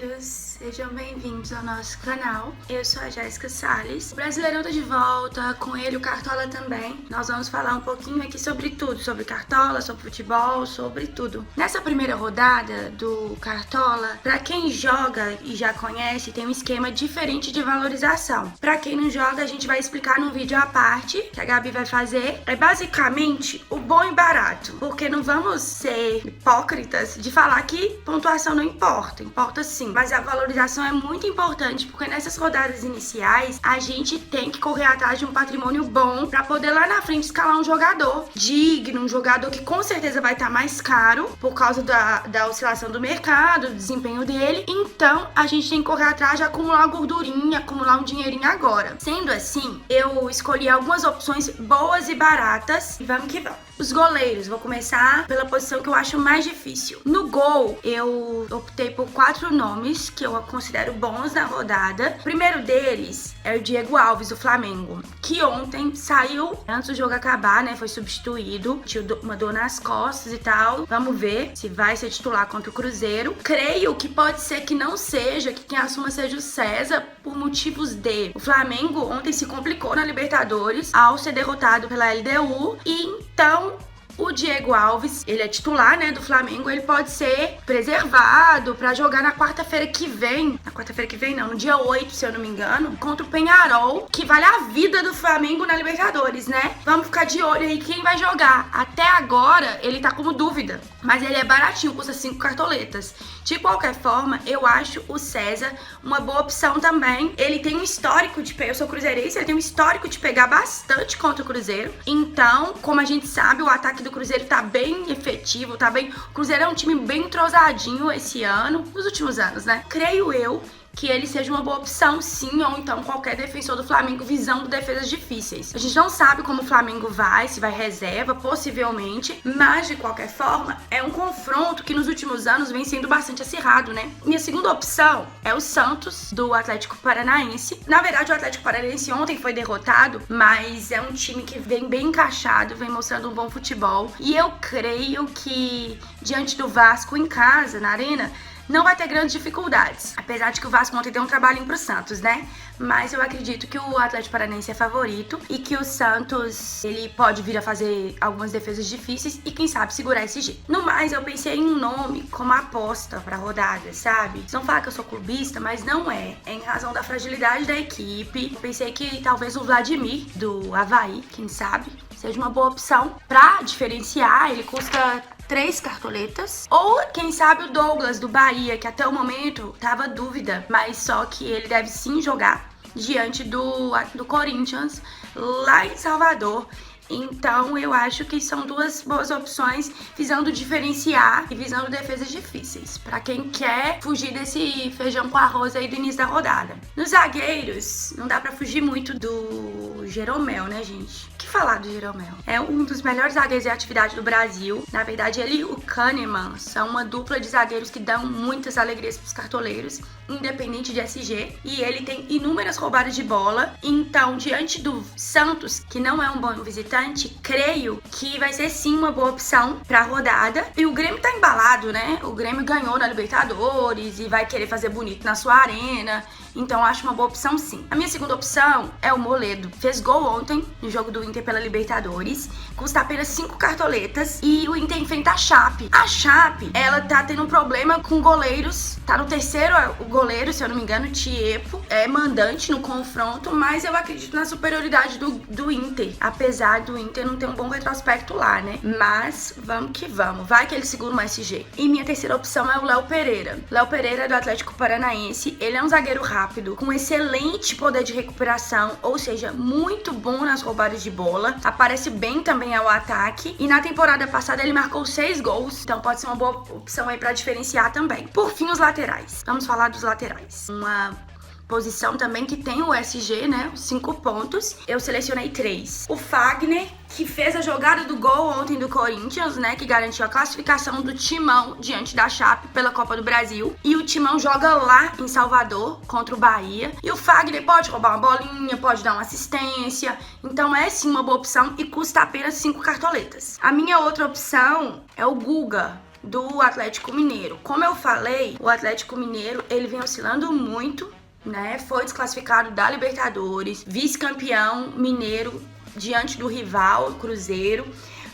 zagueiros, sejam bem-vindos ao nosso canal. Eu sou a Jéssica Salles. O Brasileirão tá de volta, com ele o Cartola também. Nós vamos falar um pouquinho aqui sobre tudo, sobre Cartola, sobre futebol, sobre tudo. Nessa primeira rodada do Cartola, pra quem joga e já conhece, tem um esquema diferente de valorização. Pra quem não joga, a gente vai explicar num vídeo à parte, que a Gabi vai fazer. É basicamente o bom e barato, porque não vamos ser hipócritas de falar que pontuação não importa, importa sim, mas a valorização é muito importante, porque nessas rodadas iniciais a gente tem que correr atrás de um patrimônio bom para poder lá na frente escalar um jogador digno, um jogador que com certeza vai estar mais caro por causa da oscilação do mercado, do desempenho dele. Então a gente tem que correr atrás de acumular uma gordurinha, acumular um dinheirinho agora. Sendo assim, eu escolhi algumas opções boas e baratas e vamos que vamos. Os goleiros, vou começar pela posição que eu acho mais difícil. No gol, eu optei por 4 nomes que eu considero bons na rodada. O primeiro deles é o Diego Alves, do Flamengo, que ontem saiu antes do jogo acabar, né? Foi substituído, tinha uma dor nas costas e tal. Vamos ver se vai ser titular contra o Cruzeiro. Creio que pode ser que não seja, que quem assuma seja o César, por motivos de... O Flamengo ontem se complicou na Libertadores ao ser derrotado pela LDU e então... O Diego Alves, ele é titular, né, do Flamengo, ele pode ser preservado pra jogar na quarta-feira que vem. Na quarta-feira que vem, não, no dia 8, se eu não me engano, contra o Peñarol, que vale a vida do Flamengo na Libertadores, né? Vamos ficar de olho aí quem vai jogar. Até agora, ele tá como dúvida, mas ele é baratinho, custa 5 cartoletas. De qualquer forma, eu acho o César uma boa opção também. Ele tem um histórico de... Eu sou cruzeirense, ele tem um histórico de pegar bastante contra o Cruzeiro. Então, como a gente sabe, o ataque do Cruzeiro tá bem efetivo, tá bem... O Cruzeiro é um time bem entrosadinho esse ano, nos últimos anos, né? Creio eu que ele seja uma boa opção, sim, ou então qualquer defensor do Flamengo visando defesas difíceis. A gente não sabe como o Flamengo vai, se vai reserva, possivelmente, mas de qualquer forma, é um confronto que nos últimos anos vem sendo bastante acirrado, né? Minha segunda opção é o Santos, do Atlético Paranaense. Na verdade, o Atlético Paranaense ontem foi derrotado, mas é um time que vem bem encaixado, vem mostrando um bom futebol, e eu creio que, diante do Vasco em casa, na Arena, não vai ter grandes dificuldades, apesar de que o Vasco ontem deu um trabalhinho pro Santos, né? Mas eu acredito que o Atlético Paranaense é favorito e que o Santos, ele pode vir a fazer algumas defesas difíceis e quem sabe segurar esse G. No mais, eu pensei em um nome como aposta pra rodada, sabe? Vocês vão falar que eu sou clubista, mas não é. É em razão da fragilidade da equipe. Eu pensei que talvez o Vladimir, do Avaí, quem sabe, seja uma boa opção pra diferenciar. Ele custa 3 cartoletas. Ou, quem sabe, o Douglas, do Bahia, que até o momento tava dúvida, mas só que ele deve sim jogar diante do Corinthians, lá em Salvador. Então, eu acho que são duas boas opções visando diferenciar e visando defesas difíceis, pra quem quer fugir desse feijão com arroz aí do início da rodada. Nos zagueiros, não dá pra fugir muito do Jeromel, né, gente? O que falar do Jeromel? É um dos melhores zagueiros em atividade do Brasil. Na verdade, ele e o Kahneman são uma dupla de zagueiros que dão muitas alegrias pros cartoleiros, independente de SG. E ele tem inúmeras roubadas de bola. Então, diante do Santos, que não é um bom visitante, creio que vai ser sim uma boa opção pra rodada. E o Grêmio tá embalado, né? O Grêmio ganhou na Libertadores e vai querer fazer bonito na sua arena. Então acho uma boa opção sim. A minha segunda opção é o Moledo. Fez gol ontem no jogo do Inter pela Libertadores. Custa apenas 5 cartoletas. E o Inter enfrenta a Chape. A Chape, ela tá tendo um problema com goleiros. Tá no terceiro o goleiro, se eu não me engano, Tiepo. É mandante no confronto, mas eu acredito na superioridade do Inter. Apesar do Inter não ter um bom retrospecto lá, né? Mas vamos que vamos. Vai que ele segura um SG. E minha terceira opção é o Léo Pereira. Léo Pereira é do Atlético Paranaense. Ele é um zagueiro rápido, com excelente poder de recuperação, ou seja, muito bom nas roubadas de bola. Aparece bem também ao ataque. E na temporada passada ele marcou 6 gols. Então pode ser uma boa opção aí pra diferenciar também. Por fim, os laterais. Vamos falar dos laterais. Uma posição também que tem o SG, né? 5 pontos. Eu selecionei 3. O Fagner, que fez a jogada do gol ontem do Corinthians, né? Que garantiu a classificação do Timão diante da Chape pela Copa do Brasil. E o Timão joga lá em Salvador contra o Bahia. E o Fagner pode roubar uma bolinha, pode dar uma assistência. Então é sim uma boa opção e custa apenas 5 cartoletas. A minha outra opção é o Guga, do Atlético Mineiro. Como eu falei, o Atlético Mineiro, ele vem oscilando muito, né? Foi desclassificado da Libertadores, vice-campeão mineiro diante do rival, Cruzeiro.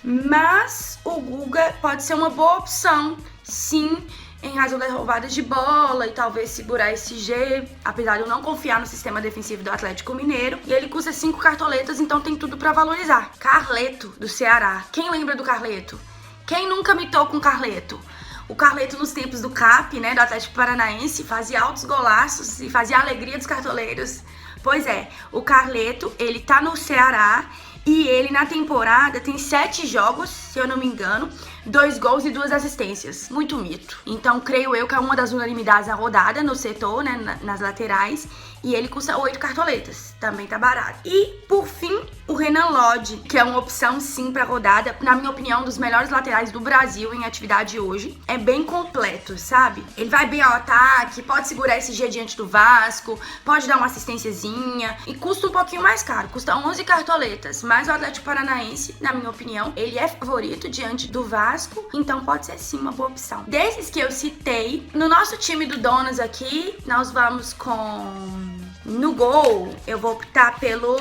Mas o Guga pode ser uma boa opção, sim, em razão das roubadas de bola e talvez segurar esse G, apesar de eu não confiar no sistema defensivo do Atlético Mineiro. E ele custa 5 cartoletas, então tem tudo pra valorizar. Carleto, do Ceará. Quem lembra do Carleto? Quem nunca mitou com o Carleto? O Carleto nos tempos do CAP, né, do Atlético Paranaense, fazia altos golaços e fazia a alegria dos cartoleiros. Pois é, o Carleto, ele tá no Ceará e ele na temporada tem 7 jogos, se eu não me engano, 2 gols e 2 assistências. Muito mito. Então, creio eu que é uma das unanimidades da rodada no setor, né, nas laterais. E ele custa 8 cartoletas. Também tá barato. E, por fim, o Renan Lodge, que é uma opção, sim, pra rodada. Na minha opinião, um dos melhores laterais do Brasil em atividade hoje. É bem completo, sabe? Ele vai bem ao ataque, pode segurar esse G diante do Vasco, pode dar uma assistênciazinha. E custa um pouquinho mais caro. Custa 11 cartoletas. Mas o Atlético Paranaense, na minha opinião, ele é favorito diante do Vasco. Então, pode ser, sim, uma boa opção. Desses que eu citei, no nosso time do Donos aqui, nós vamos com... No gol, eu vou optar pelo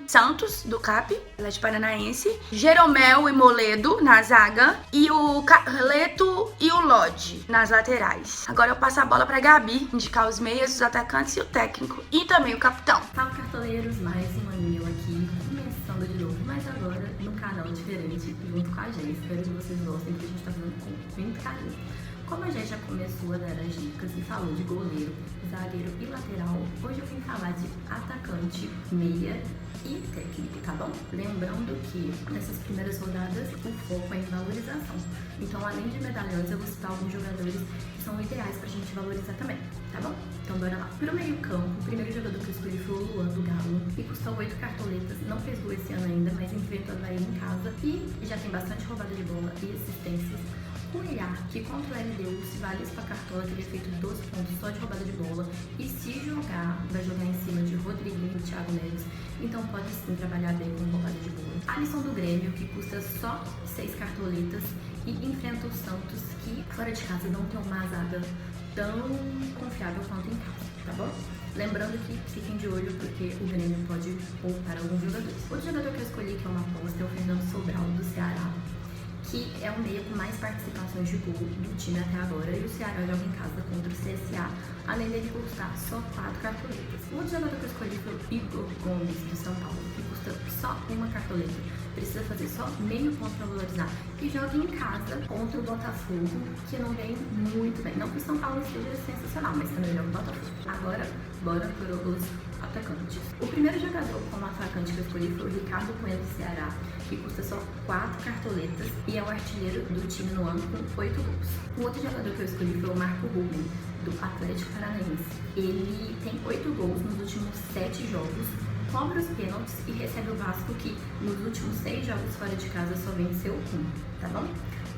Santos, do CAP, Atlético Paranaense, Jeromel e Moledo na zaga e o Carleto e o Lodge nas laterais. Agora eu passo a bola pra Gabi, indicar os meias, os atacantes e o técnico. E também o capitão. Fala, cartoleiros, mais uma eu aqui, começando de novo, mas agora num canal diferente, junto com a gente. Espero que vocês gostem, porque a gente tá fazendo com muito carinho. Como a gente já começou a dar as dicas e falou de goleiro, zagueiro e lateral, hoje eu vim falar de atacante, meia e técnico, tá bom? Lembrando que nessas primeiras rodadas o foco é em valorização. Então, além de medalhões, eu vou citar alguns jogadores que são ideais pra gente valorizar também, tá bom? Então, bora lá. Pro meio campo, o primeiro jogador que eu escolhi foi o Luan, do Galo, e custou 8 cartoletas, não fez gol esse ano ainda, mas enfrenta o Havaí em casa e já tem bastante roubada de bola e assistências. O Iar, que contra o LDU, se vale isso pra cartola, teria feito 12 pontos só de roubada de bola. E se jogar, vai jogar em cima de Rodriguinho e Thiago Neves. Então pode sim trabalhar bem com roubada de bola. Alisson do Grêmio, que custa só 6 cartoletas e enfrenta o Santos, que fora de casa não tem uma zaga tão confiável quanto em casa, tá bom? Lembrando que fiquem de olho porque o Grêmio pode poupar alguns jogadores. Outro jogador que eu escolhi, que é uma aposta, é o Fernando Sobral, do Ceará, que é o meia com mais participações de gol do time até agora, e o Ceará joga em casa contra o CSA, além dele custar só 4 cartoletas. O outro jogador que eu escolhi foi o Igor Gomes, do São Paulo, que custa só 1 cartoleta, precisa fazer só meio ponto para valorizar, e joga em casa contra o Botafogo, que não vem muito bem. Não que o São Paulo esteja sensacional, mas também joga o Botafogo. Agora, bora para os atacantes. O primeiro jogador como atacante que eu escolhi foi o Ricardo Bueno, do Ceará, que custa só 4 cartoletas e é o artilheiro do time no ano com 8 gols. O outro jogador que eu escolhi foi o Marco Ruben, do Atlético Paranaense. Ele tem 8 gols nos últimos 7 jogos, cobra os pênaltis e recebe o Vasco, que nos últimos 6 jogos fora de casa só venceu 1, tá bom?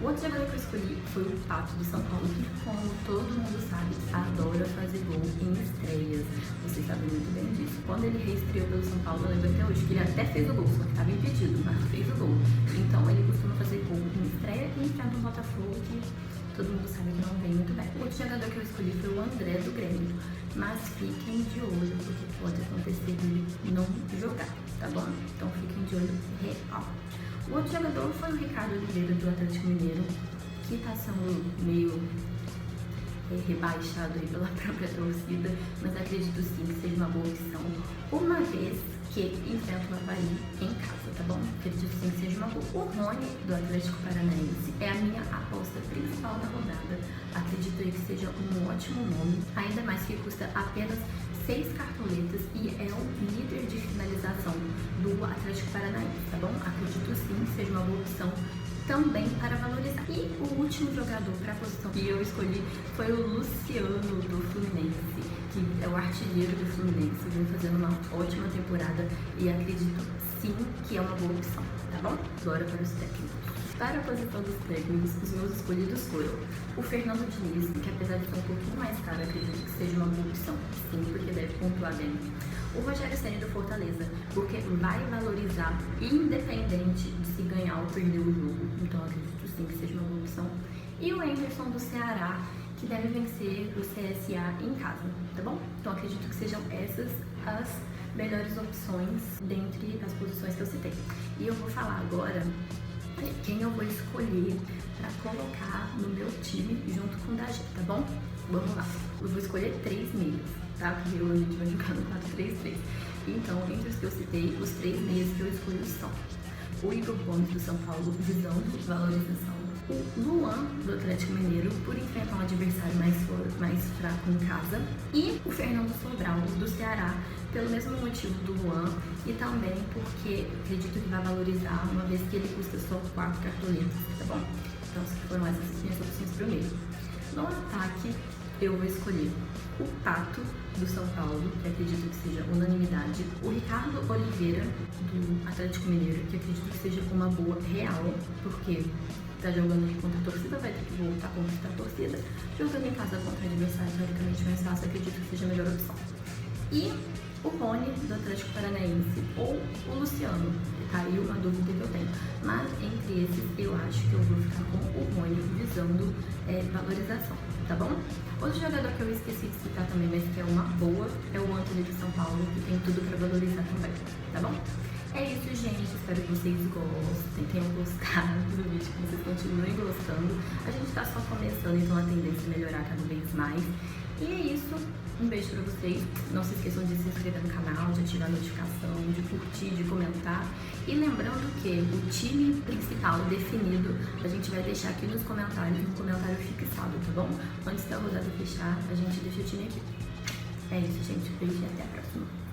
O outro jogador que eu escolhi foi o Pato, do São Paulo, que, como todo mundo sabe, adora fazer gol em estreias. Vocês sabem muito bem disso. Quando ele reestreou pelo São Paulo, eu lembro até hoje que ele até fez o gol, só que estava impedido, mas fez o gol. Então ele costuma fazer gol em estreia e enfrenta um Botafogo que todo mundo sabe que não vem muito bem. O outro jogador que eu escolhi foi o André, do Grêmio, mas fiquem de olho, porque pode acontecer dele não jogar, tá bom? Então fiquem de olho real. O outro jogador foi o Ricardo Oliveira, do Atlético Mineiro, que está sendo meio rebaixado aí pela própria torcida, mas acredito sim que seja uma boa opção, uma vez que enfrenta o Havaí em casa, tá bom? Acredito sim que seja uma boa. O Rony, do Atlético Paranaense, é a minha aposta principal da rodada. Acredito aí que seja um ótimo nome, ainda mais que custa apenas 6 cartoletas e é o líder de finalização do Atlético Paranaense, tá bom? Acredito sim que seja uma boa opção também para valorizar. E o último jogador para a posição que eu escolhi foi o Luciano, do Fluminense, que é o artilheiro do Fluminense, vem fazendo uma ótima temporada e acredito sim que é uma boa opção, tá bom? Agora para os técnicos. Para a posição dos técnicos, os meus escolhidos foram o Fernando Diniz, que apesar de ser um pouquinho mais caro, acredito que seja uma boa opção, sim, porque deve pontuar bem. O Rogério Ceni do Fortaleza, porque vai valorizar independente de se ganhar ou perder o jogo, então acredito sim que seja uma boa opção. E o Anderson do Ceará, que deve vencer o CSA em casa, tá bom? Então acredito que sejam essas as melhores opções dentre as posições que eu citei. E eu vou falar agora quem eu vou escolher para colocar no meu time junto com o da G, tá bom? Vamos lá. Eu vou escolher 3 meias, tá? Porque a gente vai jogar no 4-3-3. Então, entre os que eu citei, os 3 meias que eu escolho são o Igor Gomes do São Paulo, visando valorização. O Luan do Atlético Mineiro, por enfrentar um adversário mais fraco em casa. E o Fernando Sobral do Ceará, pelo mesmo motivo do Luan e também porque acredito que vai valorizar, uma vez que ele custa só 4 cartoletas, tá bom? Então, foram essas minhas opções pro meio. No ataque, eu vou escolher o Pato do São Paulo, que acredito que seja unanimidade, o Ricardo Oliveira do Atlético Mineiro, que acredito que seja uma boa real, porque tá jogando aqui contra a torcida, vai ter que voltar contra a torcida, jogando em casa contra adversário teoricamente mais fácil, acredito que seja a melhor opção. E o Rony do Atlético Paranaense ou o Luciano, tá aí uma dúvida que eu tenho, mas entre esses eu acho que eu vou ficar com o Rony visando valorização, tá bom? Outro jogador que eu esqueci de citar também, mas que é uma boa, é o Antony de São Paulo, que tem tudo pra valorizar também, tá bom? É isso, gente. Espero que vocês gostem, tenham gostado do vídeo, que vocês continuem gostando. A gente tá só começando, então a tendência é melhorar cada vez mais. E é isso. Um beijo pra vocês. Não se esqueçam de se inscrever no canal, de ativar a notificação, de curtir, de comentar. E lembrando que o time principal definido, a gente vai deixar aqui nos comentários, um comentário fixado, tá bom? Antes da rodada fechar, a gente deixa o time aqui. É isso, gente. Beijo e até a próxima.